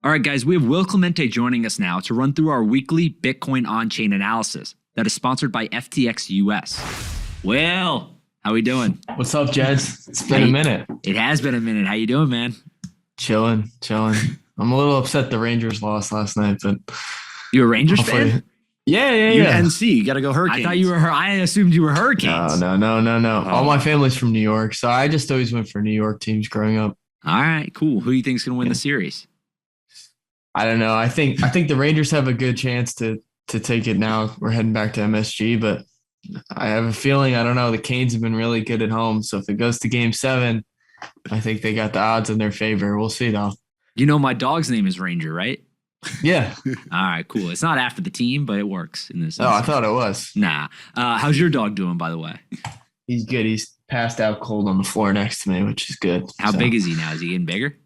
All right, guys, we have Will Clemente joining us now to run through our weekly Bitcoin on-chain analysis that is sponsored by FTX US. Will, how we doing? What's up, Jeds? It's been a minute. It has been a minute. How you doing, man? Chilling. I'm a little upset the Rangers lost last night, but you a Rangers fan? Yeah. You're NC. You got to go Hurricanes. I thought you were. I assumed you were Hurricanes. No. Oh. All my family's from New York, so I just always went for New York teams growing up. All right, cool. Who do you think's gonna win the series? I don't know. I think the Rangers have a good chance to take it now. We're heading back to MSG, but I have a feeling, I don't know, the Canes have been really good at home. So if it goes to Game 7, I think they got the odds in their favor. We'll see, though. You know my dog's name is Ranger, right? Yeah. All right, cool. It's not after the team, but it works in this. Oh, I thought it was. Nah. How's your dog doing, by the way? He's good. He's passed out cold on the floor next to me, which is good. How big is he now? Is he getting bigger?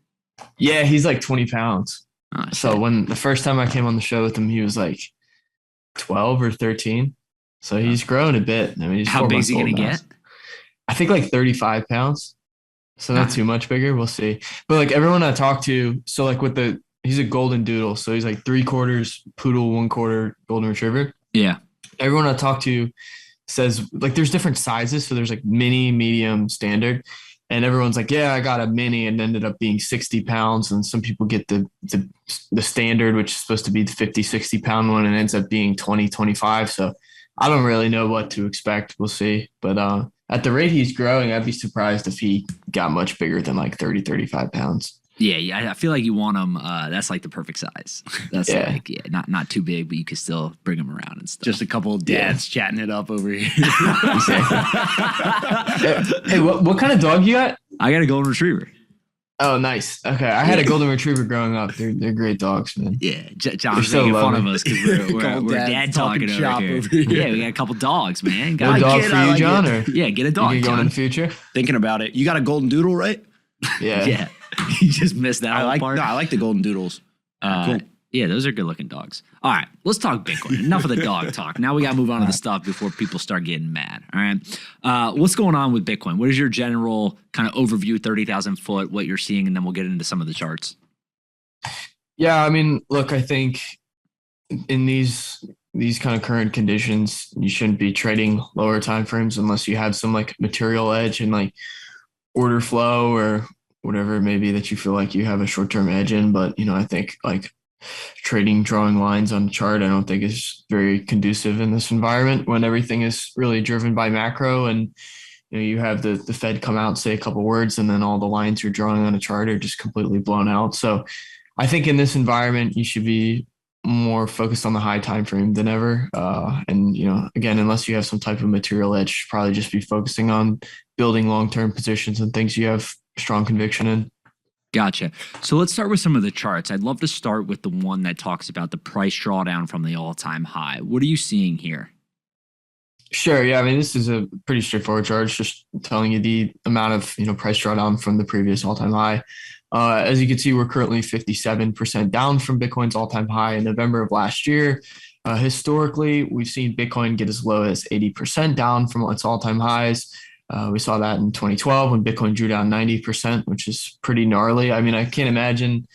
Yeah, he's like 20 pounds. Oh, so when the first time I came on the show with him, he was like 12 or 13. So he's grown a bit. I mean, he's how big is he going to get? I think like 35 pounds. So not too much bigger. We'll see. But like everyone I talk to, so like he's a golden doodle. So he's like 3/4 poodle, 1/4 golden retriever. Yeah. Everyone I talk to says like there's different sizes. So there's like mini, medium, standard. And everyone's like, yeah, I got a mini and ended up being 60 pounds. And some people get the standard, which is supposed to be the 50, 60 pound one, and ends up being 20, 25. So I don't really know what to expect. We'll see. But at the rate he's growing, I'd be surprised if he got much bigger than like 30, 35 pounds. Yeah, I feel like you want him. That's like the perfect size. That's not too big, but you can still bring him around and stuff. Just a couple of dads chatting it up over here. Hey, what kind of dog you got? I got a golden retriever. Oh, nice. Okay, I had a golden retriever growing up. They're great dogs, man. Yeah, John's making fun of us because we're dad talking over here. Yeah, we got a couple dogs, man. Got a dog for you, John? Or yeah, get a dog. You John. going in the future? Thinking about it. You got a golden doodle, right? Yeah. Yeah. You just missed that whole part. No, I like the golden doodles. Cool. Yeah, those are good looking dogs. All right, let's talk Bitcoin. Enough of the dog talk. Now we got to move on to the stuff before people start getting mad. All right. What's going on with Bitcoin? What is your general kind of overview, 30,000 foot, what you're seeing, and then we'll get into some of the charts. Yeah, I mean, look, I think in these kind of current conditions, you shouldn't be trading lower time frames unless you have some like material edge and like order flow or whatever it may be that you feel like you have a short-term edge in. But, I think like trading, drawing lines on the chart, I don't think is very conducive in this environment when everything is really driven by macro and, you have the Fed come out and say a couple words and then all the lines you're drawing on a chart are just completely blown out. So I think in this environment, you should be more focused on the high time frame than ever. And, again, unless you have some type of material edge, you should probably just be focusing on building long-term positions and things you have strong conviction in. Gotcha. So let's start with some of the charts. I'd love to start with the one that talks about the price drawdown from the all-time high. What are you seeing here? Sure. Yeah. I mean, this is a pretty straightforward chart. It's just telling you the amount of, price drawdown from the previous all-time high. As you can see, we're currently 57% down from Bitcoin's all-time high in November of last year. Historically, we've seen Bitcoin get as low as 80% down from its all-time highs. We saw that in 2012 when Bitcoin drew down 90%, which is pretty gnarly. I mean, I can't imagine,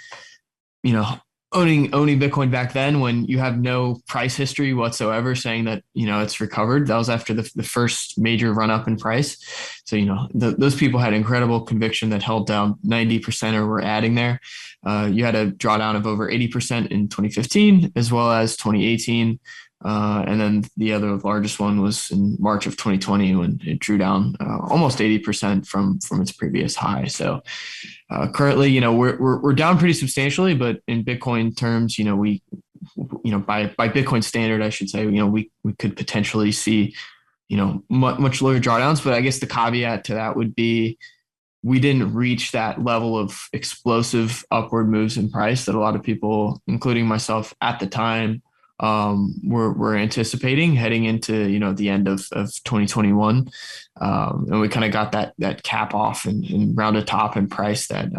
owning Bitcoin back then when you have no price history whatsoever saying that, it's recovered. That was after the first major run up in price. So, those people had incredible conviction that held down 90% or were adding there. You had a drawdown of over 80% in 2015 as well as 2018. And then the other largest one was in March of 2020 when it drew down almost 80% from its previous high. So currently, we're down pretty substantially, but in Bitcoin terms, we by Bitcoin standard, I should say, we could potentially see, much lower drawdowns. But I guess the caveat to that would be we didn't reach that level of explosive upward moves in price that a lot of people, including myself at the time, we're anticipating heading into the end of 2021, and we kind of got that cap off and rounded top in price that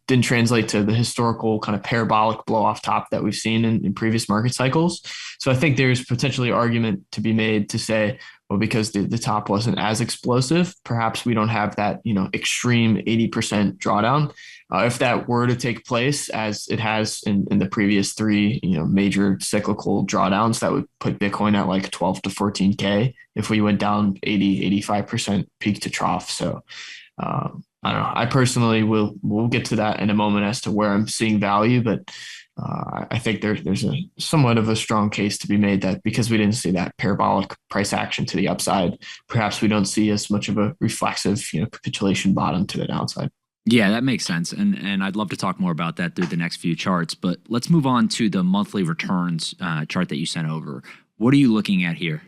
didn't translate to the historical kind of parabolic blow off top that we've seen in previous market cycles. So I think there's potentially argument to be made to say, well, because the top wasn't as explosive, perhaps we don't have that, extreme 80% drawdown. If that were to take place, as it has in the previous three, major cyclical drawdowns, that would put Bitcoin at like 12 to 14K if we went down 85% peak to trough. So I don't know. I personally we'll get to that in a moment as to where I'm seeing value, but I think there's a somewhat of a strong case to be made that because we didn't see that parabolic price action to the upside, perhaps we don't see as much of a reflexive, capitulation bottom to the downside. Yeah, that makes sense. And I'd love to talk more about that through the next few charts, but let's move on to the monthly returns chart that you sent over. What are you looking at here?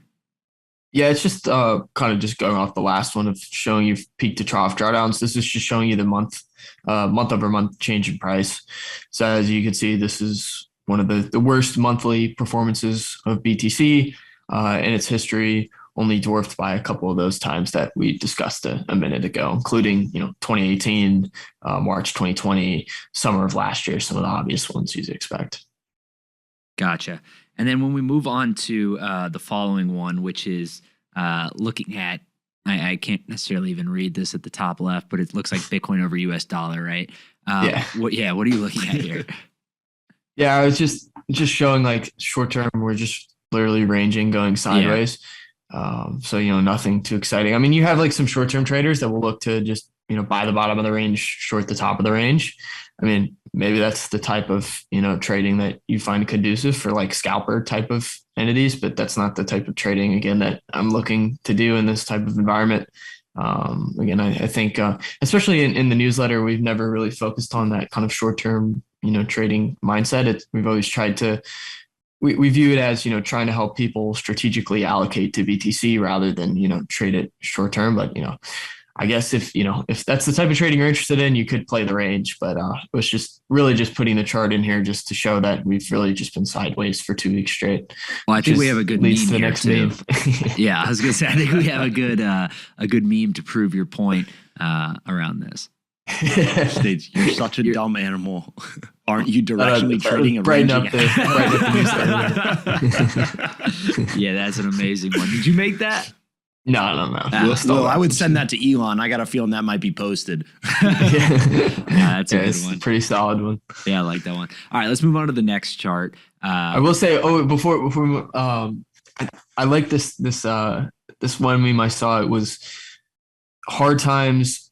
Yeah, it's just kind of just going off the last one of showing you peak to trough drawdowns. This is just showing you the month over month change in price. So as you can see, this is one of the worst monthly performances of BTC in its history, only dwarfed by a couple of those times that we discussed a minute ago, including 2018, March 2020, summer of last year, some of the obvious ones you'd expect. Gotcha. And then when we move on to the following one, which is looking at, I can't necessarily even read this at the top left, but it looks like Bitcoin over US dollar, right? Yeah. What are you looking at here? Yeah, I was just showing like short term, we're just literally ranging, going sideways. So, nothing too exciting. I mean, you have like some short term traders that will look to just, buy the bottom of the range, short the top of the range. I mean, maybe that's the type of, trading that you find conducive for like scalper type of entities, but that's not the type of trading, again, that I'm looking to do in this type of environment. Again, I think, especially in the newsletter, we've never really focused on that kind of short-term, trading mindset. We've always tried to, we view it as, trying to help people strategically allocate to BTC rather than, trade it short-term. But, I guess if that's the type of trading you're interested in, you could play the range, but it was just really just putting the chart in here just to show that we've really just been sideways for 2 weeks straight. Well, I think we have a good meme to the here next too. meme. Yeah, I was gonna say I think we have a good meme to prove your point around this. States, you're such a dumb animal. Aren't you directionally trading a brighten ranging up the newsletter. Yeah, that's an amazing one. Did you make that? No. Well, I would send that to Elon. I got a feeling that might be posted. That's a good one. A pretty solid one. Yeah, I like that one. All right, let's move on to the next chart. I will say, before I like this one meme I saw. It was hard times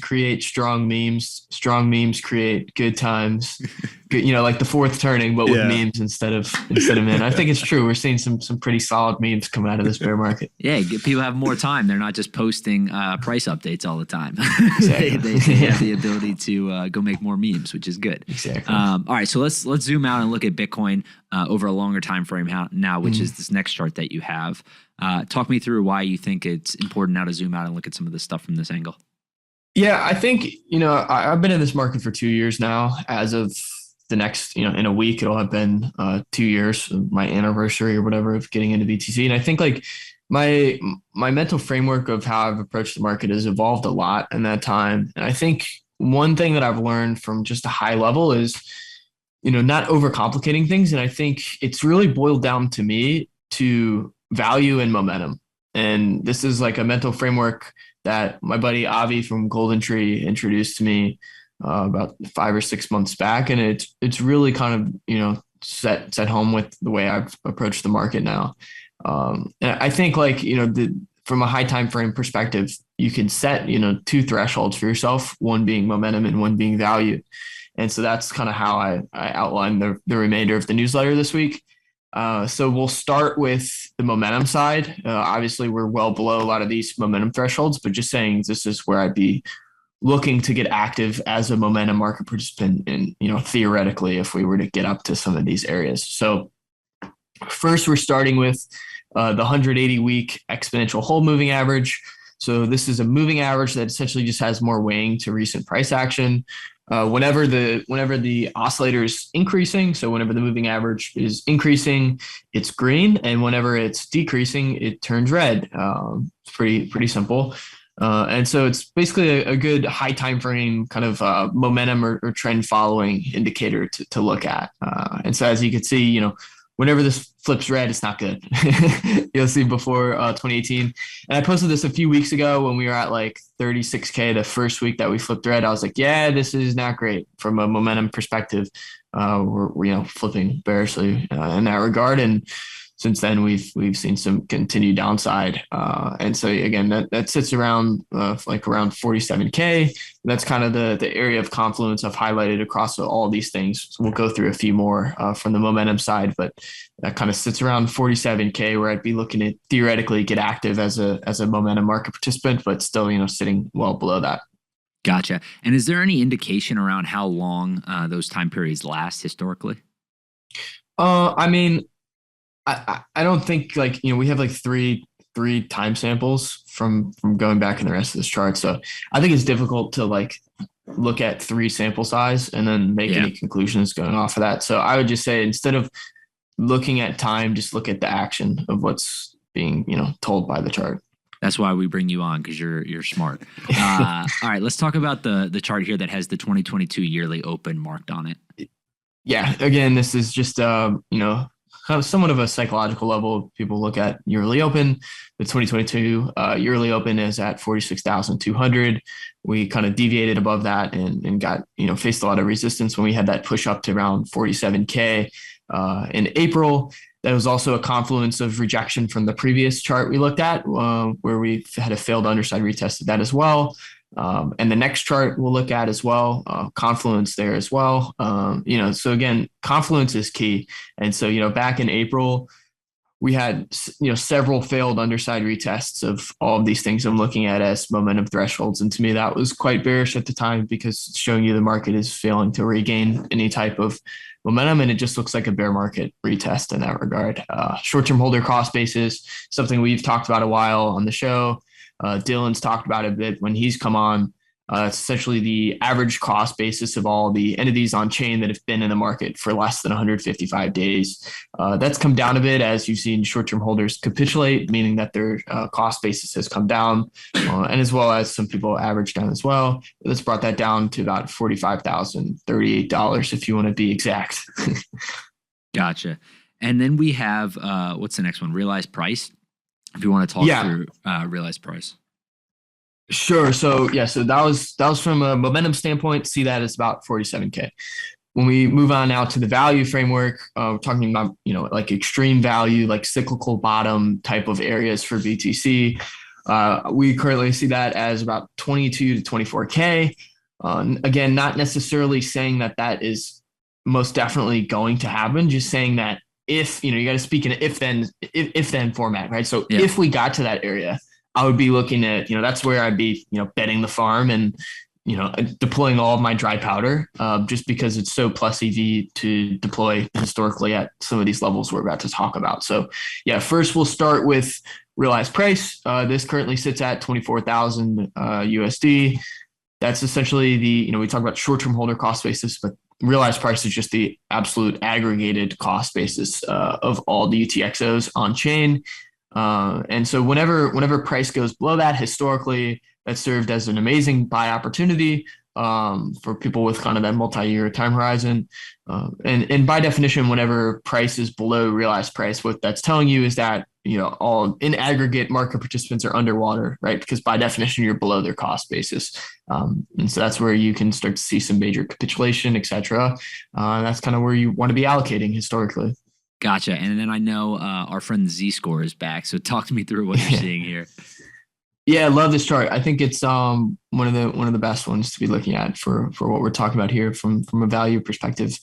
create strong memes create good times. Good, like the fourth turning, but with memes instead of men. I think it's true. We're seeing some pretty solid memes come out of this bear market. Yeah, people have more time. They're not just posting price updates all the time. Exactly. they have the ability to go make more memes, which is good. Exactly. All right, so let's zoom out and look at Bitcoin over a longer time frame now, which is this next chart that you have. Talk me through why you think it's important now to zoom out and look at some of this stuff from this angle. Yeah, I think, I've been in this market for 2 years now. As of the next, in a week, it'll have been 2 years, my anniversary or whatever of getting into BTC. And I think like my mental framework of how I've approached the market has evolved a lot in that time. And I think one thing that I've learned from just a high level is, not overcomplicating things. And I think it's really boiled down to me to value and momentum. And this is like a mental framework that my buddy Avi from Golden Tree introduced to me about 5 or 6 months back. And it's really kind of, set home with the way I've approached the market now. And I think like, from a high time frame perspective, you can set, 2 thresholds for yourself, one being momentum and one being value. And so that's kind of how I outlined the remainder of the newsletter this week. So we'll start with the momentum side. Obviously, we're well below a lot of these momentum thresholds, but just saying this is where I'd be looking to get active as a momentum market participant in, theoretically, if we were to get up to some of these areas. So first, we're starting with the 180-week exponential hold moving average. So this is a moving average that essentially just has more weighting to recent price action. Whenever the oscillator is increasing, so whenever the moving average is increasing, it's green, and whenever it's decreasing, it turns red. It's pretty simple. And so it's basically a good high time frame kind of momentum or trend following indicator to look at. And so as you can see, whenever this flips red, it's not good. You'll see before 2018. And I posted this a few weeks ago when we were at like 36K the first week that we flipped red. I was like, yeah, this is not great from a momentum perspective. We're flipping bearishly in that regard. And since then, we've seen some continued downside. And so again, that sits around like around 47K. That's kind of the area of confluence I've highlighted across all these things. So we'll go through a few more from the momentum side, but that kind of sits around 47K, where I'd be looking to theoretically get active as a momentum market participant, but still, sitting well below that. Gotcha. And is there any indication around how long those time periods last historically? I mean, I don't think we have like three time samples from going back in the rest of this chart. So I think it's difficult to like look at 3 sample size and then make any conclusions going off of that. So I would just say, instead of looking at time, just look at the action of what's being, told by the chart. That's why we bring you on, because you're smart. All right, let's talk about the chart here that has the 2022 yearly open marked on it. Yeah, again, this is just kind of somewhat of a psychological level. People look at yearly open. The 2022 yearly open is at 46,200. We kind of deviated above that and got, faced a lot of resistance when we had that push up to around 47K in April. That was also a confluence of rejection from the previous chart we looked at, where we had a failed underside retest of that as well. And the next chart we'll look at as well, confluence there as well. So again, confluence is key. And so, back in April, we had, several failed underside retests of all of these things I'm looking at as momentum thresholds. And to me, that was quite bearish at the time, because it's showing you the market is failing to regain any type of momentum, and it just looks like a bear market retest in that regard. Short-term holder cost basis, something we've talked about a while on the show. Dylan's talked about it a bit when he's come on. It's essentially the average cost basis of all the entities on chain that have been in the market for less than 155 days. That's come down a bit as you've seen short-term holders capitulate, meaning that their cost basis has come down, and as well as some people average down as well. That's brought that down to about $45,038 if you want to be exact. Gotcha. And then we have, what's the next one? Realized price. If you want to talk through realized price. Sure. So that was from a momentum standpoint. See that as about 47K. When we move on now to the value framework, we're talking about, like extreme value, like cyclical bottom type of areas for BTC. We currently see that as about 22 to 24K. Again, not necessarily saying that is most definitely going to happen, just saying that if, you got to speak in an if then format, right? So if we got to that area, I would be looking at, that's where I'd be, betting the farm and, deploying all of my dry powder, just because it's so plus EV to deploy historically at some of these levels we're about to talk about. So first we'll start with realized price. This currently sits at 24,000 USD. That's essentially we talk about short-term holder cost basis, but realized price is just the absolute aggregated cost basis of all the UTXOs on chain. And so whenever price goes below that, historically, that served as an amazing buy opportunity for people with kind of that multi-year time horizon. And by definition, whenever price is below realized price, what that's telling you is that, all in aggregate market participants are underwater, right? Because by definition, you're below their cost basis. And so that's where you can start to see some major capitulation, et cetera. That's kind of where you want to be allocating historically. Gotcha. And then I know our friend Z-Score is back. So talk to me through what you're seeing here. Yeah, I love this chart. I think it's one of the best ones to be looking at for what we're talking about here from a value perspective.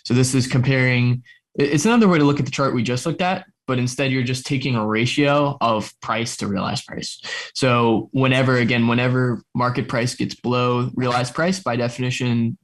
So this is comparing. It's another way to look at the chart we just looked at, but instead you're just taking a ratio of price to realized price. So whenever market price gets below realized price, by definition,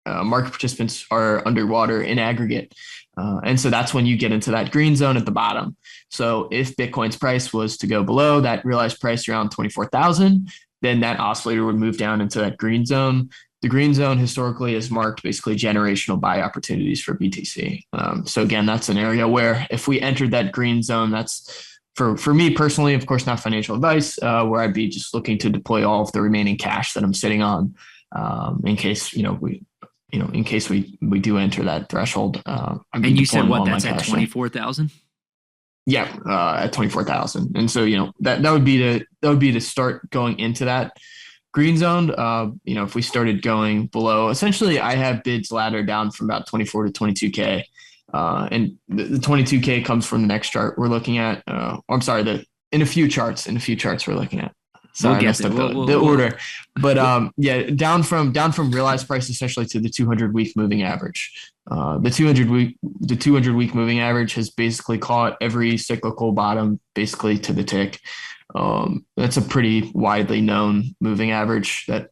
market participants are underwater in aggregate. And so that's when you get into that green zone at the bottom. So if Bitcoin's price was to go below that realized price around 24,000, then that oscillator would move down into that green zone. The green zone historically has marked basically generational buy opportunities for BTC. So again, that's an area where if we entered that green zone, that's for me personally, of course, not financial advice, where I'd be just looking to deploy all of the remaining cash that I'm sitting on in case, we in case we do enter that threshold. And you said what? That's at 24,000. Yeah, at 24,000. And so that would be to start going into that green zone. If we started going below, essentially, I have bids ladder down from about 24 to 22K. And the 22K comes from the next chart we're looking at. I'm sorry, in a few charts we're looking at. So I messed up the order, but down from realized price essentially to the 200-week moving average. The 200-week moving average has basically caught every cyclical bottom basically to the tick. That's a pretty widely known moving average that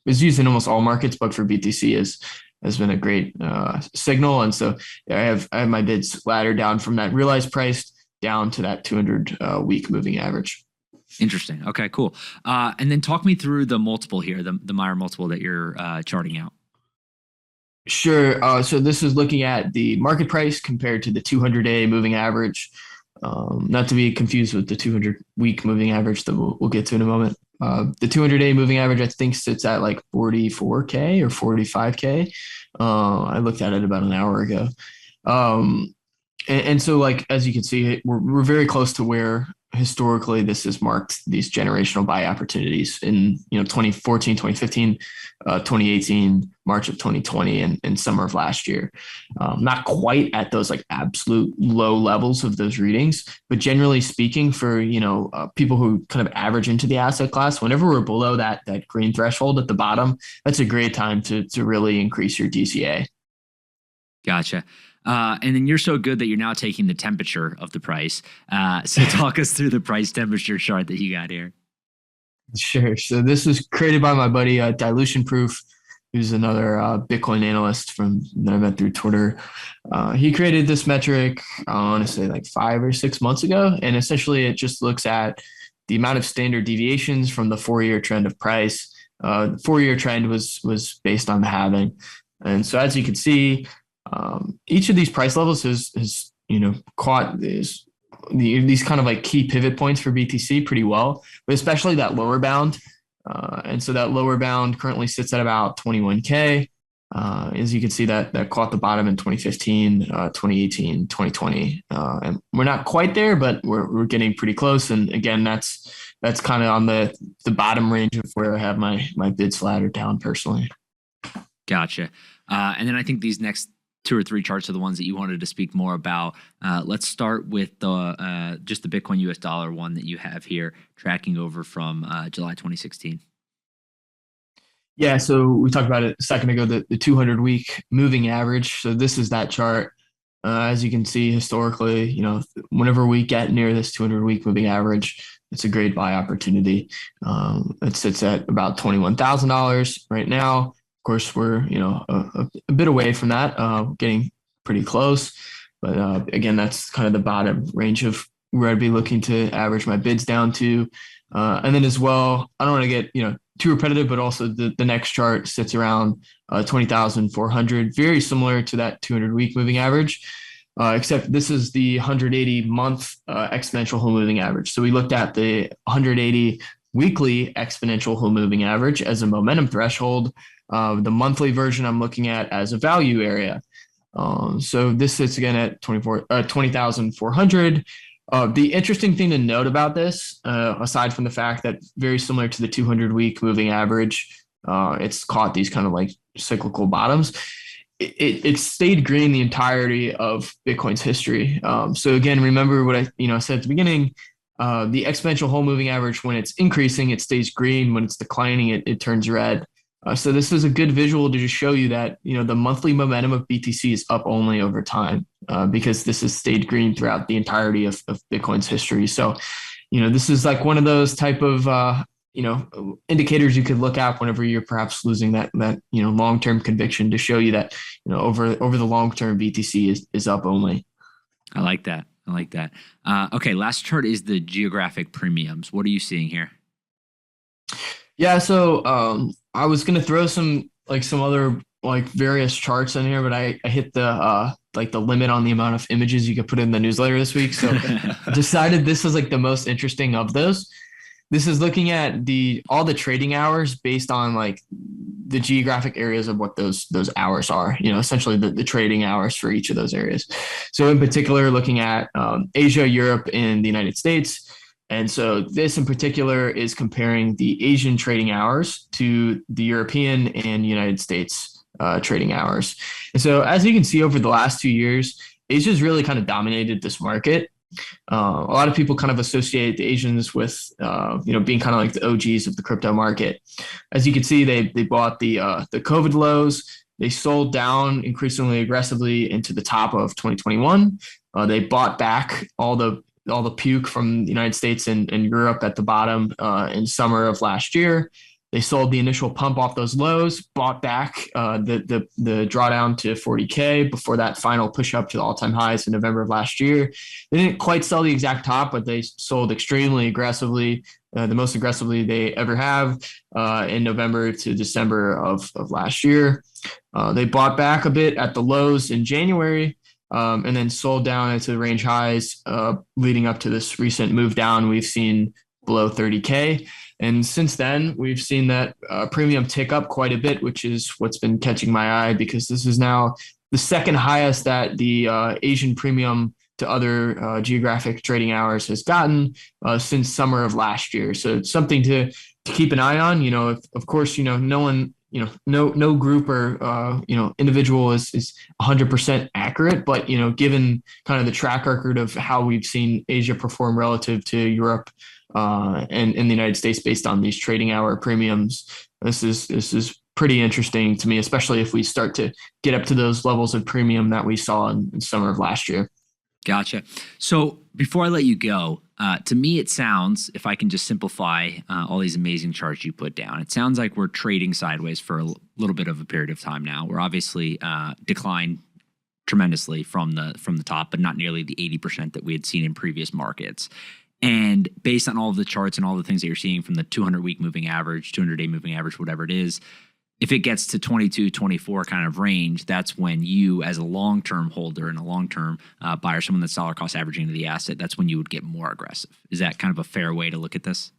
is used in almost all markets, but for BTC has been a great signal. And so I have my bids ladder down from that realized price down to that 200-week moving average. Interesting. Okay, cool. And then talk me through the multiple here, the Meyer multiple that you're charting out. Sure. So this is looking at the market price compared to the 200-day moving average. Not to be confused with the 200-week moving average that we'll get to in a moment. The 200-day moving average, I think, sits at like 44K or 45K. I looked at it about an hour ago. And so, like, as you can see, we're very close to where historically this has marked these generational buy opportunities in 2014, 2015, 2018, March of 2020, and summer of last year. Not quite at those like absolute low levels of those readings, but generally speaking, for people who kind of average into the asset class, whenever we're below that green threshold at the bottom, that's a great time to really increase your DCA. Gotcha. And then you're so good that you're now taking the temperature of the price. So talk us through the price temperature chart that you got here. Sure. So this was created by my buddy Dilution Proof, who's another Bitcoin analyst that I met through Twitter. He created this metric, I want to say like 5 or 6 months ago. And essentially it just looks at the amount of standard deviations from the 4-year trend of price. The 4-year trend was based on the halving. And so as you can see, each of these price levels has caught these kind of like key pivot points for BTC pretty well, but especially that lower bound. And so that lower bound currently sits at about 21K. As you can see, that caught the bottom in 2015, 2018, 2020. And we're not quite there, but we're getting pretty close. And again, that's kind of on the bottom range of where I have my bids ladder down personally. Gotcha. And then I think these next 2 or 3 charts are the ones that you wanted to speak more about. Let's start with just the Bitcoin US dollar one that you have here, tracking over from July 2016. Yeah, so we talked about it a second ago, the 200-week moving average. So this is that chart. As you can see, historically, whenever we get near this 200-week moving average, it's a great buy opportunity. It sits at about $21,000 right now. Of course, we're a bit away from that, getting pretty close. But again, that's kind of the bottom range of where I'd be looking to average my bids down to. And then as well, I don't want to get too repetitive, but also the next chart sits around 20,400, very similar to that 200-week moving average, except this is the 180-month exponential whole moving average. So we looked at the 180 weekly exponential whole moving average as a momentum threshold. The monthly version I'm looking at as a value area. So this sits again at 20,400. The interesting thing to note about this, aside from the fact that very similar to the 200-week moving average, it's caught these kind of like cyclical bottoms. It stayed green the entirety of Bitcoin's history. So again, remember what I said at the beginning. The exponential whole moving average, when it's increasing, it stays green. When it's declining, it turns red. So this is a good visual to just show you that, the monthly momentum of BTC is up only over time, because this has stayed green throughout the entirety of Bitcoin's history. So, this is like one of those type of, indicators you could look at whenever you're perhaps losing that long-term conviction, to show you that, over the long term, BTC is up only. I like that. Okay. Last chart is the geographic premiums. What are you seeing here? Yeah. So, I was going to throw some other various charts in here, but I hit the limit on the amount of images you could put in the newsletter this week. So decided this was the most interesting of those. this is looking at all the trading hours based on like the geographic areas of what those hours are, essentially the trading hours for each of those areas. So in particular, looking at Asia, Europe, and the United States. And so this in particular is comparing the Asian trading hours to the European and United States trading hours. And so as you can see over the last 2 years, Asia's really kind of dominated this market. A lot of people kind of associate the Asians with, being kind of like the OGs of the crypto market. As you can see, they bought the COVID lows. They sold down increasingly aggressively into the top of 2021. They bought back all the puke from the United States and Europe at the bottom in summer of last year. They sold the initial pump off those lows, bought back the drawdown to 40K before that final push up to the all-time highs in November of last year. They didn't quite sell the exact top, but they sold extremely aggressively, the most aggressively they ever have in November to December of last year. They bought back a bit at the lows in January and then sold down into the range highs leading up to this recent move down we've seen below 30K. And since then, we've seen that premium tick up quite a bit, which is what's been catching my eye because this is now the second highest that the Asian premium to other geographic trading hours has gotten since summer of last year. So it's something to keep an eye on. Of course, no one, no group or, individual is 100% accurate, but, given kind of the track record of how we've seen Asia perform relative to Europe, and in the United States based on these trading hour premiums. This is pretty interesting to me, especially if we start to get up to those levels of premium that we saw in summer of last year. Gotcha. So before I let you go, to me it sounds, if I can just simplify all these amazing charts you put down, it sounds like we're trading sideways for a little bit of a period of time now. We're obviously declined tremendously from the top, but not nearly the 80% that we had seen in previous markets. And based on all of the charts and all the things that you're seeing from the 200-week moving average, 200-day moving average, whatever it is, if it gets to 22, 24 kind of range, that's when you, as a long-term holder and a long-term buyer, someone that's dollar cost averaging into the asset, that's when you would get more aggressive. Is that kind of a fair way to look at this?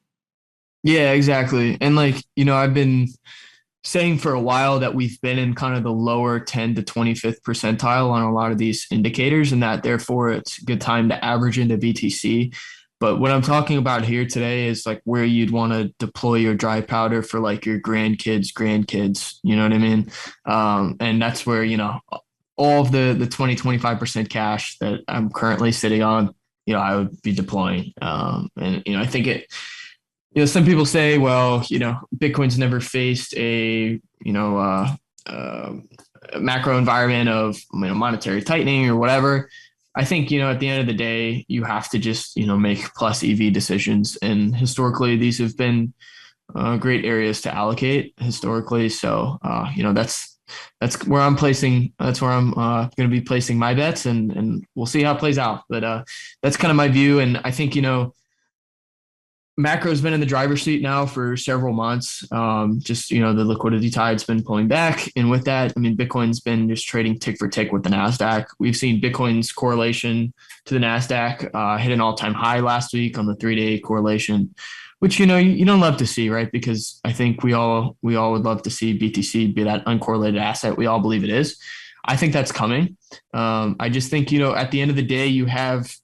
Yeah, exactly. And I've been saying for a while that we've been in kind of the lower 10 to 25th percentile on a lot of these indicators, and that therefore it's a good time to average into BTC. But what I'm talking about here today is like where you'd want to deploy your dry powder for like your grandkids, you know what I mean? And that's where, all of the 20-25% cash that I'm currently sitting on, I would be deploying. I think some people say, well, Bitcoin's never faced a macro environment of monetary tightening or whatever. I think, at the end of the day, you have to just, make plus EV decisions. And historically, these have been great areas to allocate historically. So, that's where I'm placing. That's where I'm going to be placing my bets, and we'll see how it plays out. But that's kind of my view. And I think, macro's been in the driver's seat now for several months. The liquidity tide's been pulling back. And with that, Bitcoin's been just trading tick for tick with the NASDAQ. We've seen Bitcoin's correlation to the NASDAQ hit an all-time high last week on the 3-day correlation, which, you don't love to see, right? Because I think we all would love to see BTC be that uncorrelated asset. We all believe it is. I think that's coming. I just think, at the end of the day, you have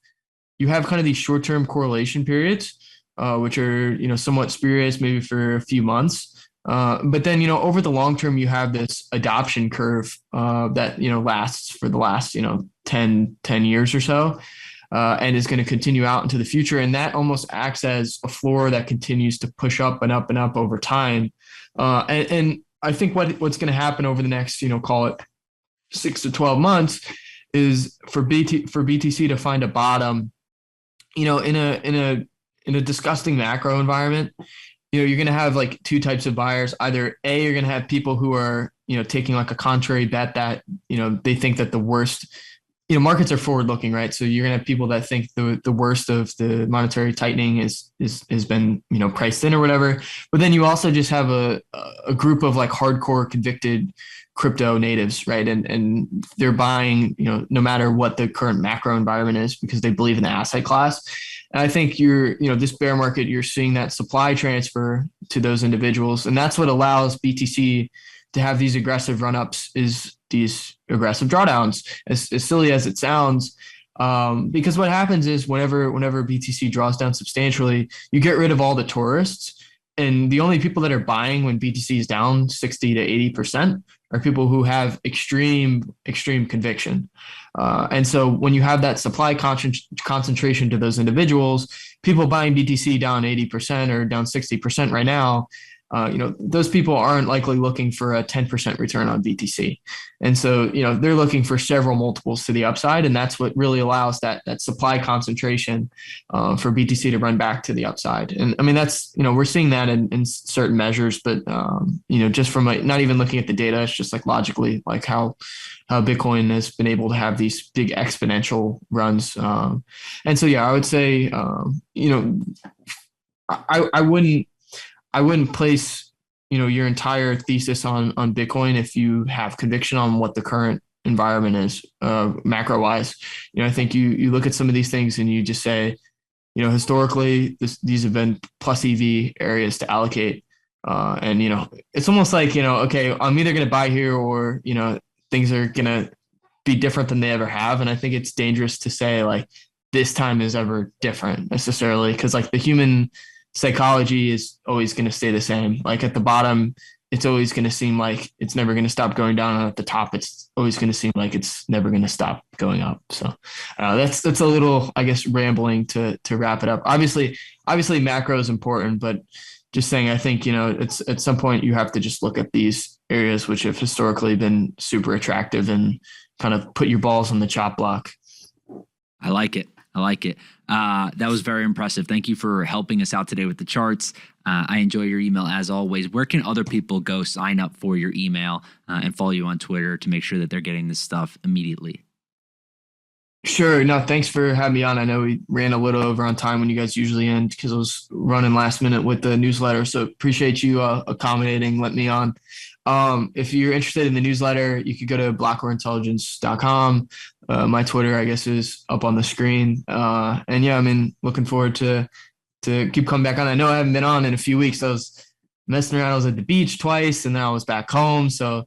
kind of these short-term correlation periods, which are, somewhat spurious maybe for a few months. But then, over the long term, you have this adoption curve that, lasts for the last, 10 years or so, and is going to continue out into the future. And that almost acts as a floor that continues to push up and up and up over time. And I think what's going to happen over the next, call it 6 to 12 months is for BTC to find a bottom, in a disgusting macro environment. You're going to have like two types of buyers. Either A, you're going to have people who are, taking like a contrary bet that, they think that the worst, markets are forward looking, right? So you're going to have people that think the worst of the monetary tightening has been, priced in or whatever. But then you also just have a group of like hardcore convicted crypto natives, right? And they're buying, no matter what the current macro environment is, because they believe in the asset class. And I think this bear market, you're seeing that supply transfer to those individuals. And that's what allows BTC to have these aggressive run-ups, is these aggressive drawdowns, as silly as it sounds. Because what happens is whenever BTC draws down substantially, you get rid of all the tourists. And the only people that are buying when BTC is down 60 to 80% are people who have extreme conviction. And so when you have that supply concentration to those individuals, people buying BTC down 80% or down 60% right now, those people aren't likely looking for a 10% return on BTC. And so, they're looking for several multiples to the upside. And that's what really allows that supply concentration for BTC to run back to the upside. And I mean, that's, we're seeing that in certain measures, but, just from not even looking at the data, it's just like logically, like how Bitcoin has been able to have these big exponential runs. And so, yeah, I would say, I wouldn't place, your entire thesis on Bitcoin if you have conviction on what the current environment is, macro wise. I think you look at some of these things and you just say, historically these have been plus EV areas to allocate. And, it's almost like, okay, I'm either going to buy here or, things are going to be different than they ever have. And I think it's dangerous to say like this time is ever different necessarily, because like the human psychology is always going to stay the same. Like at the bottom, it's always going to seem like it's never going to stop going down. And at the top, it's always going to seem like it's never going to stop going up. So that's a little, I guess, rambling to wrap it up. Obviously macro is important, but just saying, I think, it's at some point you have to just look at these areas which have historically been super attractive and kind of put your balls on the chop block. I like it. That was very impressive. Thank you for helping us out today with the charts. I enjoy your email as always. Where can other people go sign up for your email and follow you on Twitter to make sure that they're getting this stuff immediately? Sure. No, thanks for having me on. I know we ran a little over on time when you guys usually end because I was running last minute with the newsletter. So appreciate you accommodating, letting me on. If you're interested in the newsletter, you could go to blackwardintelligence.com. My Twitter, I guess, is up on the screen. And yeah, I mean, looking forward to keep coming back on. I know I haven't been on in a few weeks. I was messing around. I was at the beach twice and then I was back home. So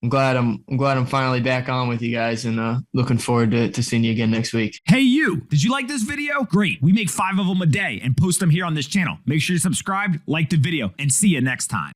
I'm glad I'm finally back on with you guys, and looking forward to seeing you again next week. Hey, you, did you like this video? Great. We make 5 of them a day and post them here on this channel. Make sure you're subscribed, like the video, and see you next time.